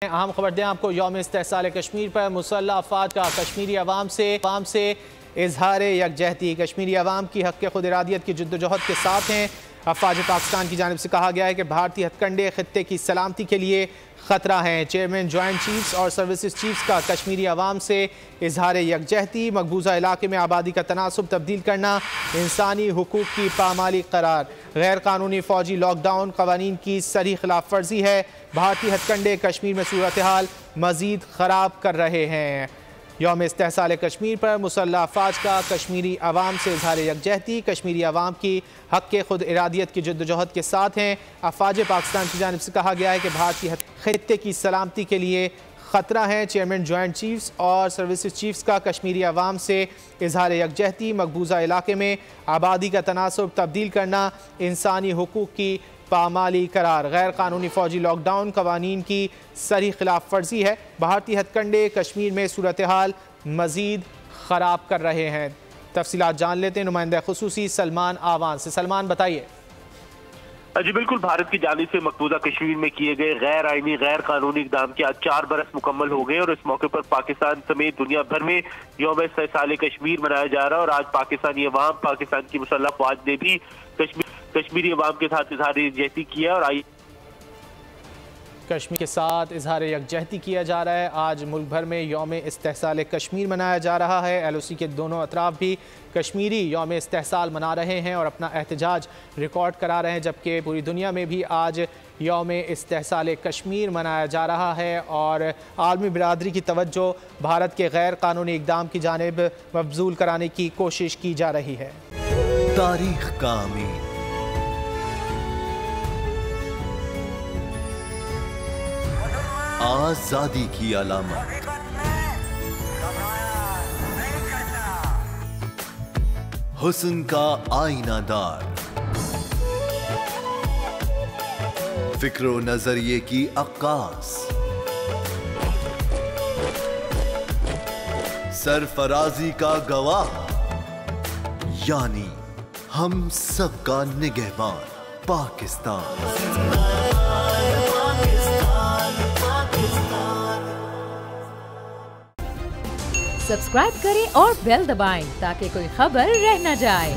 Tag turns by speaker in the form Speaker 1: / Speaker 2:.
Speaker 1: अहम खबर दें आपको, यौम इस्तेहसाल कश्मीर पर मुसल्लह अफवाज का कश्मीरी अवाम से इजहार यकजहती। कश्मीरी अवाम की हक़ खुद इरादियत की जद्दोजहद के साथ हैं। अफवाज पाकिस्तान की जानिब से कहा गया है कि भारतीय हथकंडे खित्ते की सलामती के लिए ख़तरा हैं। चेयरमैन जॉइंट चीफ्स और सर्विसेज चीफ्स का कश्मीरी अवाम से इजहार यकजहती। मकबूजा इलाके में आबादी का तनासुब तब्दील करना, इंसानी हुकूक की पामाली करार, गैर कानूनी फ़ौजी लॉकडाउन कवानीन की सरी खिलाफ वर्जी है। भारतीय हथकंडे कश्मीर में सूरत हाल मज़ीद ख़राब कर रहे हैं। यौम इस्तेहसाल कश्मीर पर मुसल्लह अफवाज का कश्मीरी अवाम से इजहार यकजहती। कश्मीरी अवाम की हक़ खुद इरादियत की जद्दोजहद के साथ हैं। अफवाज पाकिस्तान की जानिब से कहा गया है कि भारतीय खित्ते की सलामती के लिए ख़तरा है। चेयरमैन जॉइंट चीफ्स और सर्विसेज चीफ्स का कश्मीरी अवाम से इजहार यकजहती। मकबूजा इलाके में आबादी का तनासुब तब्दील करना, इंसानी हुकूक की पामाली करार, गैर कानूनी फ़ौजी लॉकडाउन कवानीन की सरी खिलाफ वर्जी है। भारतीय हथकंडे कश्मीर में सूरत हाल मज़ीद ख़राब कर रहे हैं। तफसीलात जान लेते हैं नुमाइंदा खुसूसी सलमान आवान से। सलमान बताइए।
Speaker 2: जी बिल्कुल, भारत की जानिब से मकबूजा कश्मीर में किए गए गैर आईनी गैर कानूनी इक़दाम के आज 4 बरस मुकम्मल हो गए और इस मौके पर पाकिस्तान समेत दुनिया भर में यौम इस्तेहसाल कश्मीर मनाया जा रहा है। और आज पाकिस्तानी अवाम, पाकिस्तान की मुसल्लह अफवाज ने भी कश्मीरी अवाम के साथ इजहार यकजहती किया और
Speaker 1: कश्मीर के साथ इजहार यकजहती किया जा रहा है। आज मुल्क भर में यौम इस्तेहसाल कश्मीर मनाया जा रहा है। LOC के दोनों अतराफ भी कश्मीरी यौम इस्तेहसाल मना रहे हैं और अपना एहतजाज रिकॉर्ड करा रहे हैं, जबकि पूरी दुनिया में भी आज यौम इस्तेहसाल कश्मीर मनाया जा रहा है। और आलमी बिरादरी की तवज्जो भारत के गैर कानूनी इक़दाम की जानिब मबजूल कराने की कोशिश की जा रही है।
Speaker 3: तारीख का अमीन, आजादी की अलामत, हुस्न का आईनादार, फिक्र व नजरिए की अक्कास, सरफराजी का गवाह, यानी हम सब का निगहबान पाकिस्तान।
Speaker 4: सब्सक्राइब करें और बेल दबाएं ताकि कोई खबर रह न जाए।